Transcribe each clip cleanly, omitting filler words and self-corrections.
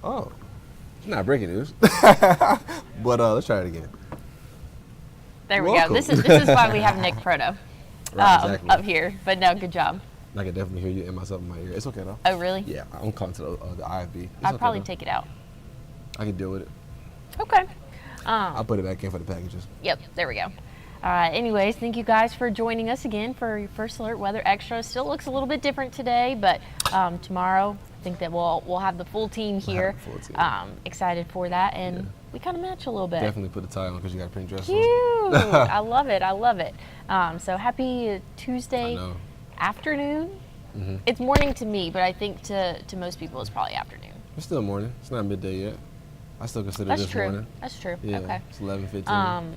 Oh, it's not breaking news. But let's try it again. There we go. This is why we have Nick Proto Exactly. up here. But no, good job. I can definitely hear you and myself in my ear. It's okay though. Oh, really? Yeah, I'm calling to the IFB. I'll probably take it out. I can deal with it. Okay. I'll put it back in for the packages. Yep, there we go. Anyways, thank you guys for joining us again for your First Alert Weather Extra. Still looks a little bit different today, but tomorrow I think that we'll have the full team here. Excited for that, and we kind of match a little bit. Definitely put the tie on because you got a pink dress Cute. on. I love it. I love it. So happy Tuesday afternoon. Mm-hmm. It's morning to me, but I think to most people it's probably afternoon. It's still morning. It's not midday yet. I still consider That's this true. morning. That's true. Yeah, Okay. it's 11:15.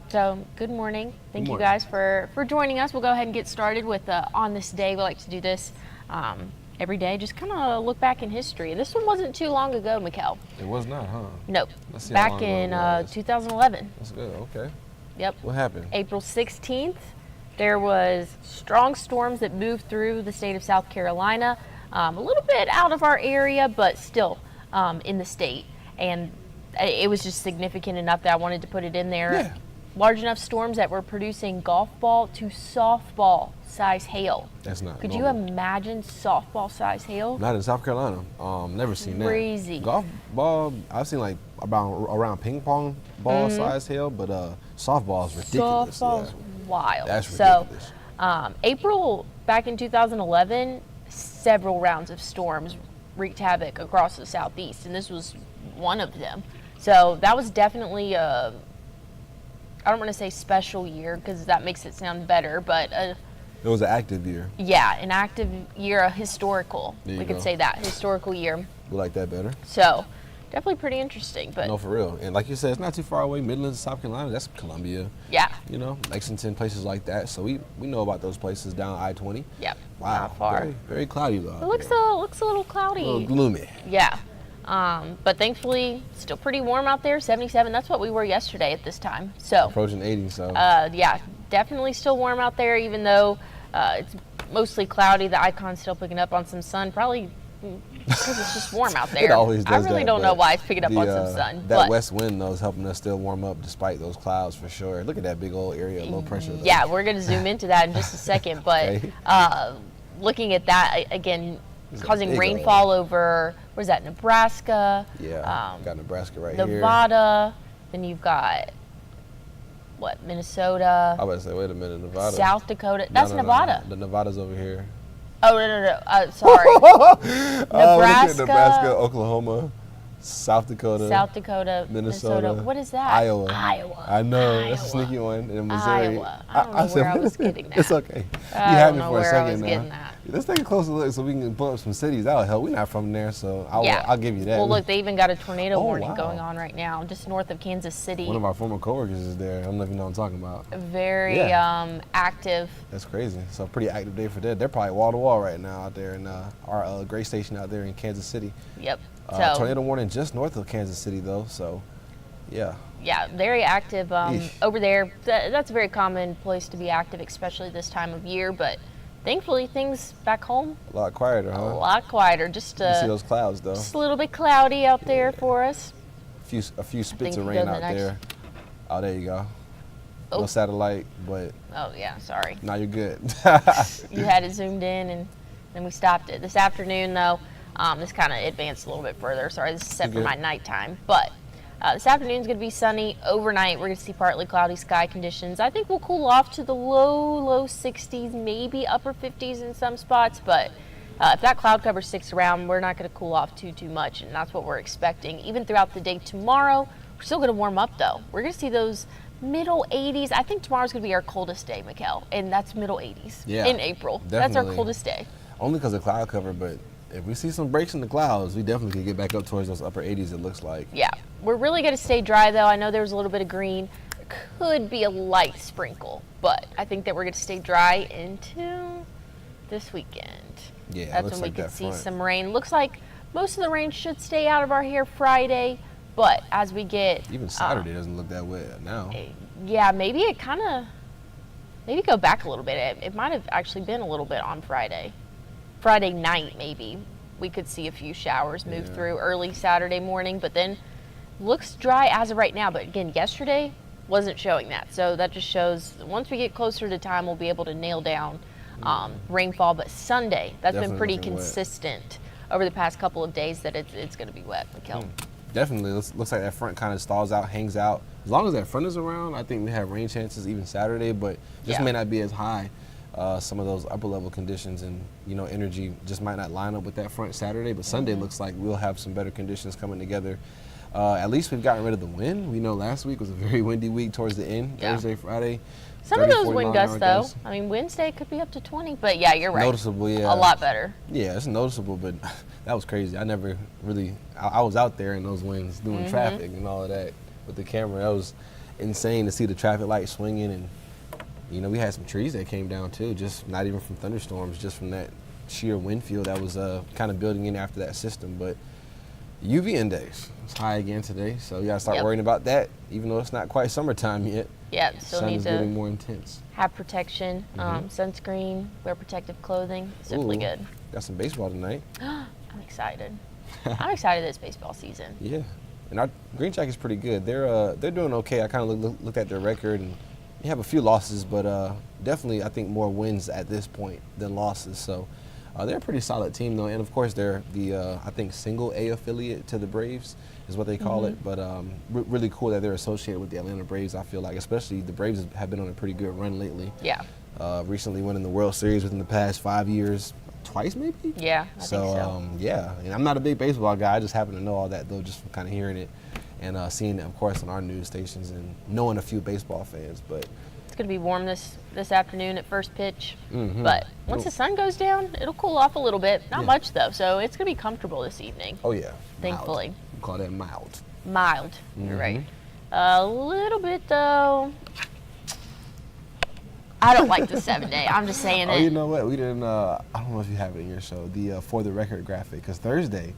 So good morning. Thank you morning. guys for joining us. We'll go ahead and get started with On This Day. We like to do this every day, just kind of look back in history. This one wasn't too long ago, Mikel. It was not, huh? Nope. Let's see how Back long ago in it was. 2011. That's good. Okay. Yep. What happened? April 16th, there was strong storms that moved through the state of South Carolina, a little bit out of our area, but still in the state. And it was just significant enough that I wanted to put it in there. Yeah. Large enough storms that were producing golf ball to softball size hail. That's not Could normal. you imagine softball size hail? Not in South Carolina. Never seen that. Crazy. Golf ball, I've seen like around ping pong ball size hail, but softball is ridiculous. Softball's wild. That's ridiculous. So, April back in 2011, several rounds of storms wreaked havoc across the southeast, and this was one of them. So that was definitely I don't want to say special year because that makes it sound better, but It was an active year. yeah, an active year, a historical. There you We could go. say that, historical year. We like that better. So definitely pretty interesting, but No, for real. And like you said, it's not too far away. Midlands, South Carolina, that's Columbia. yeah, You know, Lexington, places like that. So we know about those places down I-20. yeah, Wow. not far. Very, very cloudy though. It looks a little cloudy. a little gloomy. Yeah. But thankfully, still pretty warm out there, 77. That's what we were yesterday at this time. So, Approaching 80, so. yeah, definitely still warm out there, even though it's mostly cloudy. The icon's still picking up on some sun, probably because it's just warm out there. It always does I really that, don't know but why it's picking up on some sun. That but west wind, though, is helping us still warm up despite those clouds for sure. Look at that big old area of low pressure. Though. yeah, we're going to zoom into that in just a second. But Okay. looking at that, again, It's a causing big rainfall over, where's that, Nebraska? Yeah, got Nebraska right here. Nevada. Then you've got, what, Minnesota? I was about to say, wait a minute, Nevada. South Dakota. No, That's no, no, Nevada. The Nevada's over here. Oh, no. Sorry. Nebraska, Oklahoma, South Dakota. South Dakota, Minnesota. What is that? Iowa. Iowa. I know, that's a Iowa. sneaky one. And Missouri. Iowa. I don't know where I was getting that. It's okay. I You had don't me know for a where I second was now. getting that. Let's take a closer look so we can pull up some cities. That'll help. We're not from there, so Yeah. I'll give you that. Well, look, they even got a tornado Oh, warning wow. going on right now, just north of Kansas City. One of our former coworkers is there. I don't know if you know what I'm talking about. Very active. That's crazy. So pretty active day for that. They're probably wall to wall right now out there in our Gray Station out there in Kansas City. Yep. So, Tornado warning just north of Kansas City though. So, yeah. yeah, very active Eesh. over there. That's a very common place to be active, especially this time of year. But thankfully, things back home A lot quieter, a huh? lot quieter. Just You see those clouds though. just a little bit cloudy out there for us. A few spits of you rain go to out the next- there. Oh, there you go. Oh. No satellite, but Oh yeah, sorry. now you're good. You had it zoomed in and then we stopped it. This afternoon though, this kind of advanced a little bit further. Sorry, this is set for Good. my nighttime. But this afternoon is going to be sunny. Overnight, we're going to see partly cloudy sky conditions. I think we'll cool off to the low 60s, maybe upper 50s in some spots. But if that cloud cover sticks around, we're not going to cool off too much. And that's what we're expecting. Even throughout the day tomorrow, we're still going to warm up though. We're going to see those middle 80s. I think tomorrow's going to be our coldest day, Mikel, and that's middle 80s in April. That's our definitely. coldest day. Only because of cloud cover, but if we see some breaks in the clouds, we definitely can get back up towards those upper 80s. It looks like. Yeah, we're really going to stay dry though. I know there's a little bit of green. Could be a light sprinkle, but I think that we're going to stay dry until this weekend. Yeah, it That's looks when like we could that see front. some rain. Looks like most of the rain should stay out of our hair Friday, but as we get Even Saturday doesn't look that way now. yeah, maybe it kind of go back a little bit. It might have actually been a little bit on Friday night maybe. we could see a few showers move through early Saturday morning, but then looks dry as of right now. But again, yesterday wasn't showing that. So that just shows once we get closer to time, we'll be able to nail down rainfall. But Sunday, that's been pretty consistent over the past couple of days that it's going to be wet, Mikel. Definitely. Looks like that front kind of stalls out, hangs out. As long as that front is around, I think we have rain chances even Saturday, but just may not be as high. Some of those upper level conditions and, energy just might not line up with that front Saturday, but Sunday looks like we'll have some better conditions coming together. At least we've gotten rid of the wind. We know last week was a very windy week towards the end, Thursday, Friday. Some of those wind gusts, though. I mean, Wednesday could be up to 20, but yeah, you're right. Noticeable, yeah. A lot better. Yeah, it's noticeable, but that was crazy. I never really, I was out there in those winds doing traffic and all of that with the camera. That was insane to see the traffic lights swinging, and we had some trees that came down too, just not even from thunderstorms, just from that sheer wind field that was kind of building in after that system. But UV index is high again today, so you got to start worrying about that, even though it's not quite summertime yet. Yeah, still need to getting more intense. Have protection, sunscreen, wear protective clothing. It's definitely good. Got some baseball tonight. I'm excited. I'm excited this baseball season. Yeah, and our Green Jackets pretty good. They're doing okay. I kind of looked at their record, and they have a few losses, but definitely I think more wins at this point than losses. So they're a pretty solid team, though, and of course they're the I think single A affiliate to the Braves is what they call it. But really cool that they're associated with the Atlanta Braves. I feel like, especially the Braves have been on a pretty good run lately. Yeah. Recently winning the World Series within the past 5 years, twice maybe. Yeah, I think so. Yeah, and I'm not a big baseball guy. I just happen to know all that though, just from kind of hearing it and seeing it, of course, on our news stations and knowing a few baseball fans. But it's going to be warm this afternoon at first pitch. But once the sun goes down, it'll cool off a little bit. Not much, though. So it's going to be comfortable this evening. Oh, yeah. Thankfully. Mild. We call that mild. Mild. You're right. A little bit, though. I don't like the 7-day. I'm just saying it. Oh, you know what? We didn't, I don't know if you have it in your show, the For the Record graphic, because Thursday,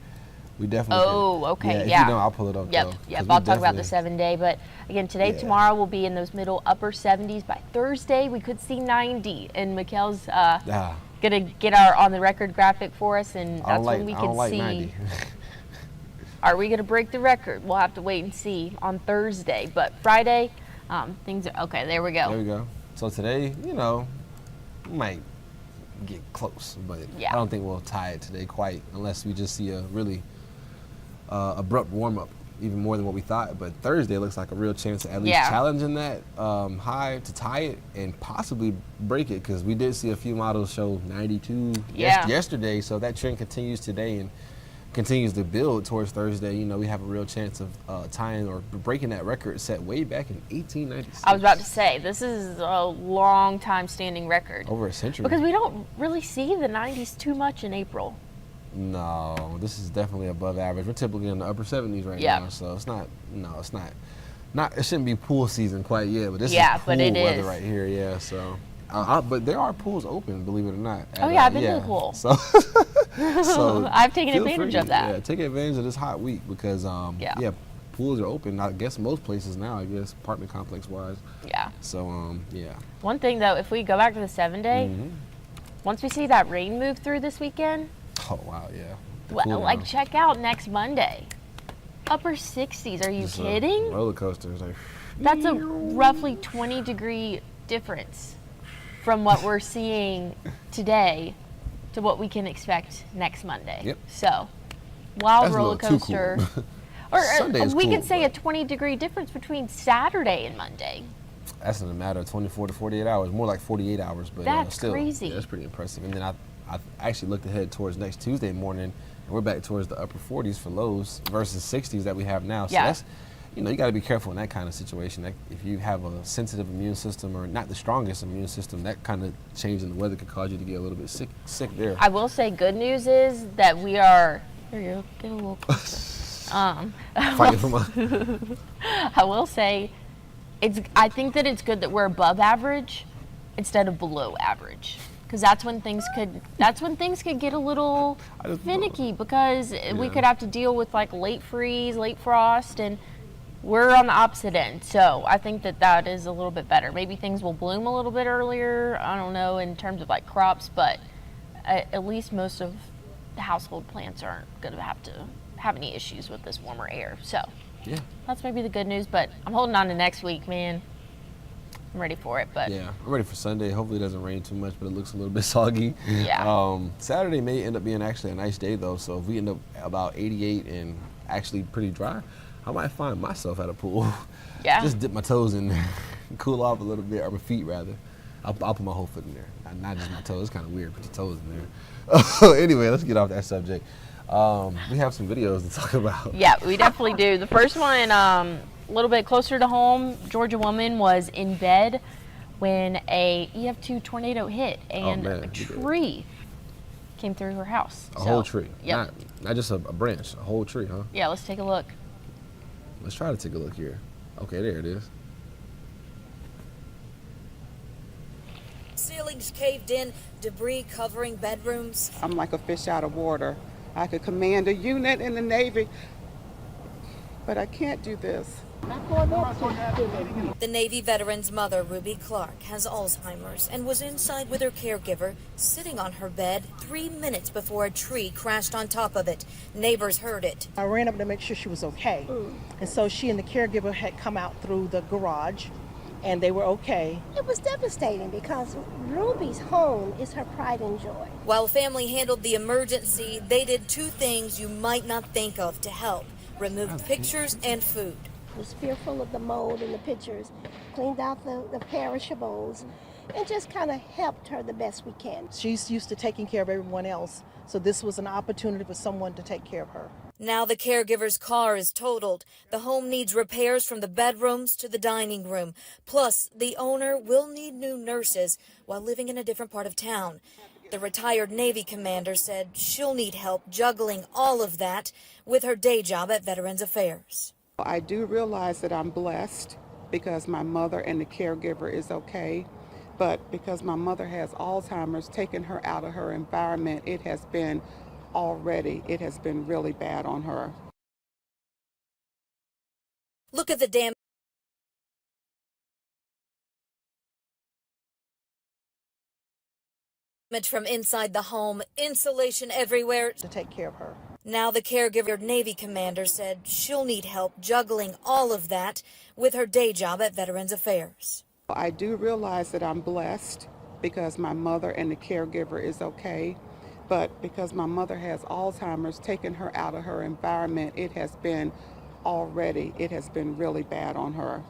we definitely okay, If you don't, I'll pull it up, Yep, I'll talk about the 7-day. But again, today, tomorrow, we'll be in those middle upper 70s. By Thursday, we could see 90. And Mikel's going to get our on the record graphic for us, and that's when we can see. 90. Are we going to break the record? We'll have to wait and see on Thursday. But Friday, things are okay. There we go. There we go. So today, we might get close, but I don't think we'll tie it today quite, unless we just see a really abrupt warm-up, even more than what we thought. But Thursday looks like a real chance to at least challenging that high to tie it and possibly break it, because we did see a few models show 92 yesterday, so that trend continues today and continues to build towards Thursday. We have a real chance of tying or breaking that record set way back in 1896. I was about to say, this is a long time standing record. Over a century. Because we don't really see the 90s too much in April. No, this is definitely above average. We're typically in the upper 70s right now, so it's not. It shouldn't be pool season quite yet, but this is pool weather right here. So, but there are pools open, believe it or not. I've been to the pool. So I've taken advantage of that. Yeah, take advantage of this hot week because pools are open. I guess most places now. I guess apartment complex wise. Yeah. So One thing though, if we go back to the 7-day, once we see that rain move through this weekend. Oh wow, yeah. Well, check out next Monday. Upper 60s. Are you kidding? Roller coasters. That's a roughly 20-degree difference from what we're seeing today to what we can expect next Monday. Yep. So, wild roller coaster. Cool. Or we could say a 20-degree difference between Saturday and Monday. That's in a matter of 24 to 48 hours, more like 48 hours. But that's still, crazy. Yeah, that's pretty impressive. And then I actually looked ahead towards next Tuesday morning, and we're back towards the upper 40s for lows versus 60s that we have now. So that's, you got to be careful in that kind of situation. Like if you have a sensitive immune system or not the strongest immune system, that kind of change in the weather could cause you to get a little bit sick there. I will say good news is that we are, here you go, get a little closer. I will say, I think that it's good that we're above average instead of below average. Because that's when things could get a little finicky, because we could have to deal with like late freeze, late frost, and we're on the opposite end. So I think that is a little bit better. Maybe things will bloom a little bit earlier. I don't know in terms of like crops, but at least most of the household plants aren't going to have any issues with this warmer air. So yeah, that's maybe the good news, but I'm holding on to next week, man. I'm ready for it, but yeah, I'm ready for Sunday. Hopefully it doesn't rain too much, but it looks a little bit soggy. Yeah. Saturday may end up being actually a nice day though, so if we end up about 88 and actually pretty dry, I might find myself at a pool. Yeah. Just dip my toes in there, cool off a little bit, or my feet rather. I'll put my whole foot in there, not just my toes. It's kind of weird, put your toes in there. Anyway, let's get off that subject. We have some videos to talk about. Yeah, we definitely do. The first one, a little bit closer to home, Georgia woman was in bed when a EF2 tornado hit and a tree came through her house. A whole tree? Yep. Not just a branch, a whole tree, huh? Yeah, let's take a look. Let's try to take a look here. Okay, there it is. Ceilings caved in, debris covering bedrooms. I'm like a fish out of water. I could command a unit in the Navy, but I can't do this. The Navy veteran's mother, Ruby Clark, has Alzheimer's and was inside with her caregiver, sitting on her bed 3 minutes before a tree crashed on top of it. Neighbors heard it. I ran up to make sure she was okay. And so she and the caregiver had come out through the garage, and they were okay. It was devastating because Ruby's home is her pride and joy. While family handled the emergency, they did two things you might not think of to help: removed pictures and food. Was fearful of the mold in the pictures, cleaned out the perishables, and just kind of helped her the best we can. She's used to taking care of everyone else, so this was an opportunity for someone to take care of her. Now the caregiver's car is totaled. The home needs repairs from the bedrooms to the dining room. Plus, the owner will need new nurses while living in a different part of town. The retired Navy commander said she'll need help juggling all of that with her day job at Veterans Affairs. I do realize that I'm blessed because my mother and the caregiver is okay, but because my mother has Alzheimer's, taking her out of her environment, it has been really bad on her. Look at the damage from inside the home, insulation everywhere. To take care of her. Now the caregiver Navy commander said she'll need help juggling all of that with her day job at Veterans Affairs. I do realize that I'm blessed because my mother and the caregiver is okay, but because my mother has Alzheimer's, taking her out of her environment, it has been really bad on her.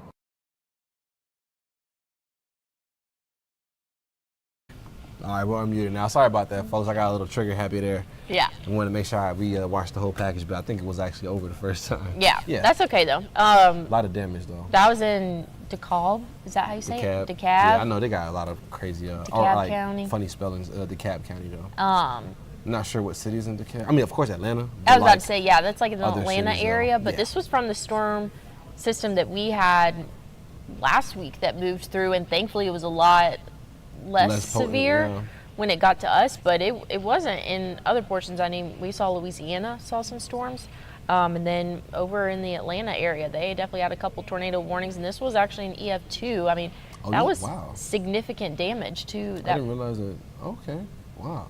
All right, we're unmuted now. Sorry about that, folks. I got a little trigger happy there. Yeah. I wanted to make sure we watched the whole package, but I think it was actually over the first time. Yeah, that's okay though. A lot of damage though. That was in DeKalb. Is that how you say it? DeKalb. Yeah, I know they got a lot of crazy, County. funny spellings. DeKalb County though. I'm not sure what city's in DeKalb. I mean, of course, Atlanta. I was about to say, yeah, that's like in the Atlanta cities, area, but yeah. this was from the storm system that we had last week that moved through, and thankfully it was a lot less potent, severe. yeah. When it got to us, but it wasn't in other portions. I mean, we saw Louisiana saw some storms, and then over in the Atlanta area, they definitely had a couple tornado warnings, and this was actually an EF2. I mean, that was significant damage to that. I didn't realize it. Okay, wow.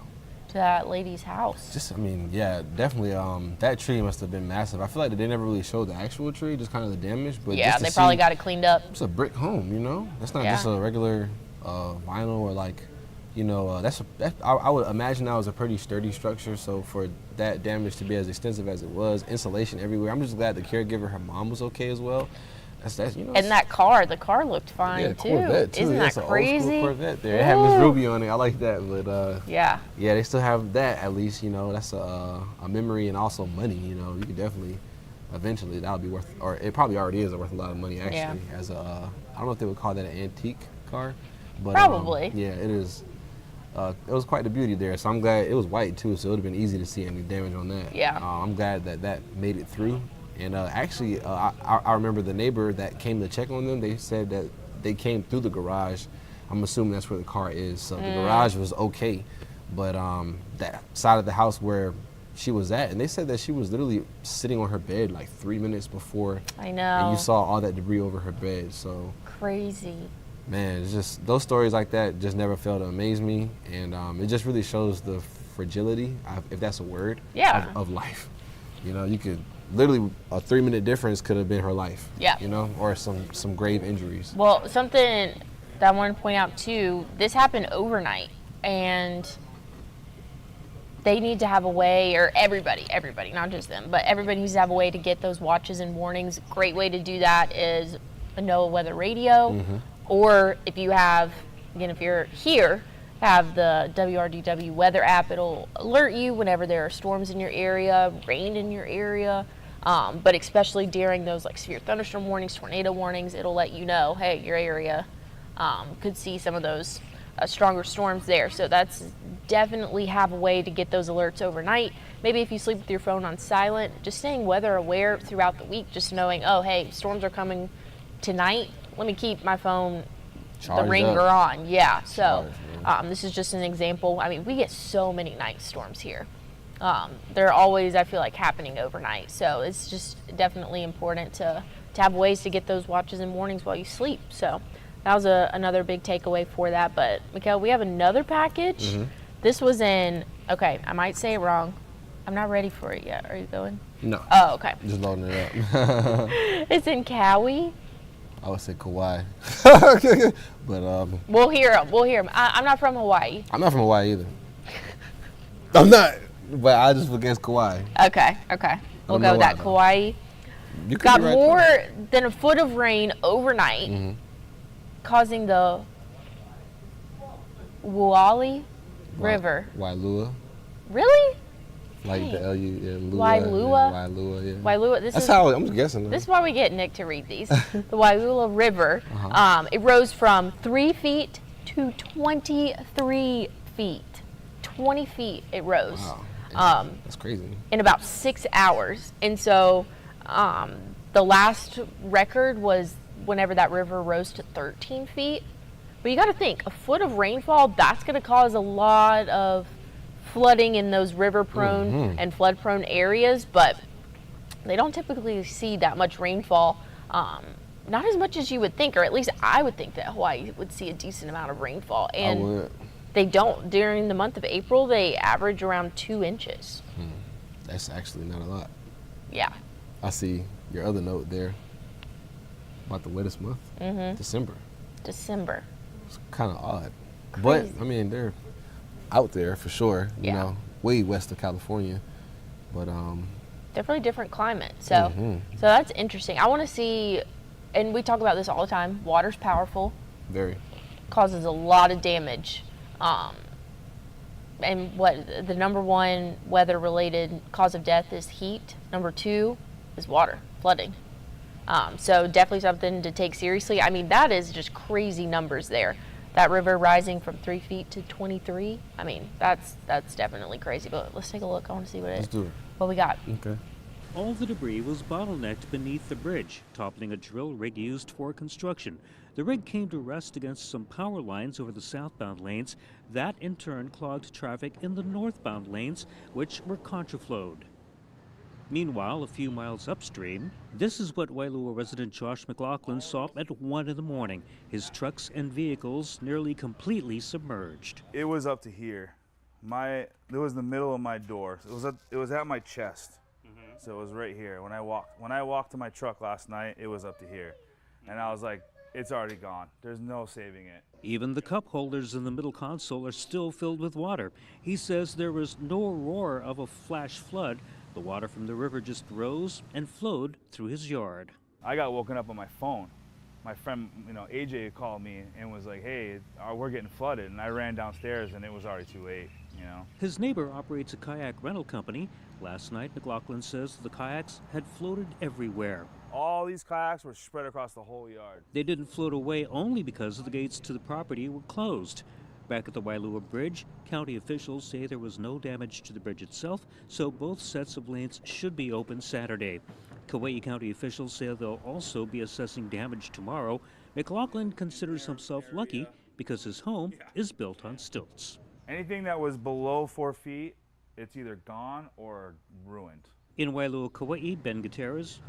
To that lady's house. Just, I mean, yeah, definitely. That tree must have been massive. I feel like they never really showed the actual tree, just kind of the damage. But yeah, they probably got it cleaned up. It's a brick home, you know. That's not just a regular vinyl or like. You know, I would imagine that was a pretty sturdy structure. So for that damage to be as extensive as it was, insulation everywhere. I'm just glad the caregiver, her mom, was okay as well. That's you know. And the car looked fine too. Corvette too. Isn't that crazy? Old school Corvette there. It had Miss Ruby on it. I like that, but yeah, they still have that at least. You know, that's a memory and also money. You know, you could definitely eventually that'll be worth, or it probably already is worth a lot of money actually. Yeah. As a, I don't know if they would call that an antique car, but probably. Yeah, it is. It was quite the beauty there, so I'm glad it was white too, so it would have been easy to see any damage on that. Yeah. I'm glad that made it through. And actually, I remember the neighbor that came to check on them, they said that they came through the garage. I'm assuming that's where the car is. So the garage was okay, but that side of the house where she was at, and they said that she was literally sitting on her bed like 3 minutes before. I know. And you saw all that debris over her bed, so. Crazy. Man, it's just those stories like that just never fail to amaze me, and it just really shows the fragility, if that's a word, of life. You know, you could literally a 3-minute difference could have been her life. Yeah. You know, or some grave injuries. Well, something that I want to point out too. This happened overnight, and they need to have a way, or everybody, not just them, but everybody needs to have a way to get those watches and warnings. Great way to do that is a NOAA weather radio, or if you have, again, if you're here, have the WRDW weather app. It'll alert you whenever there are storms in your area, rain in your area, but especially during those like severe thunderstorm warnings, tornado warnings, it'll let you know, hey, your area could see some of those stronger storms there. So that's definitely have a way to get those alerts overnight. Maybe if you sleep with your phone on silent, just staying weather aware throughout the week, just knowing, oh, hey, storms are coming tonight. Let me keep my phone, the ringer on. Yeah, so this is just an example. I mean, we get so many night storms here. They're always, I feel like, happening overnight. So it's just definitely important to have ways to get those watches and warnings while you sleep. So that was another big takeaway for that. But, Mikel, we have another package. This was in, okay, I might say it wrong. I'm not ready for it yet. Are you going? No. Oh, okay. Just loading it up. It's in Cowie. I would say Kauai. But We'll hear him. I'm not from Hawaii. I'm not from Hawaii either. I'm not. But I just forget Kauai. Okay. We'll go with that. Kauai. You Got more than a foot of rain overnight, causing the Woali River. Wailua. Really? Like the L-U, Wailua. Wailua, yeah. Wailua. That's how I'm guessing. This is why we get Nick to read these. The Wailua River. It rose from 3 feet to 23 feet. 20 feet it rose. Wow. That's crazy. In about 6 hours. And so the last record was whenever that river rose to 13 feet. But you got to think, a foot of rainfall, that's going to cause a lot of flooding in those river-prone and flood-prone areas, but they don't typically see that much rainfall. Not as much as you would think, or at least I would think that Hawaii would see a decent amount of rainfall. And they don't. During the month of April, they average around 2 inches. That's actually not a lot. Yeah. I see your other note there about the wettest month, December. It's kind of odd. Crazy. But, I mean, they're out there for sure, you know, way west of California. But definitely different climate. So so that's interesting. I want to see, and we talk about this all the time, water's powerful. Very. Causes a lot of damage. And what the number one weather related cause of death is heat. Number 2 is water, flooding. So definitely something to take seriously. I mean, that is just crazy numbers there. That river rising from 3 feet to 23. I mean, that's definitely crazy. But let's take a look. I want to see what we got. Okay. All the debris was bottlenecked beneath the bridge, toppling a drill rig used for construction. The rig came to rest against some power lines over the southbound lanes. That, in turn, clogged traffic in the northbound lanes, which were contraflowed. Meanwhile, a few miles upstream, this is what Wailua resident Josh McLaughlin saw at 1 in the morning. His trucks and vehicles nearly completely submerged. It was up to here. It was the middle of my door. It was at my chest. So it was right here. When I walked to my truck last night, it was up to here. And I was like, it's already gone. There's no saving it. Even the cup holders in the middle console are still filled with water. He says there was no roar of a flash flood. The water from the river just rose and flowed through his yard. I got woken up on my phone. My friend, AJ called me and was like, hey, we're getting flooded. And I ran downstairs and it was already too late, His neighbor operates a kayak rental company. Last night, McLaughlin says the kayaks had floated everywhere. All these kayaks were spread across the whole yard. They didn't float away only because the gates to the property were closed. Back at the Wailua Bridge, county officials say there was no damage to the bridge itself, so both sets of lanes should be open Saturday. Kauai County officials say they'll also be assessing damage tomorrow. McLaughlin considers himself lucky because his home is built on stilts. Anything that was below 4 feet, it's either gone or ruined. In Wailua, Kauai, Ben Gutierrez.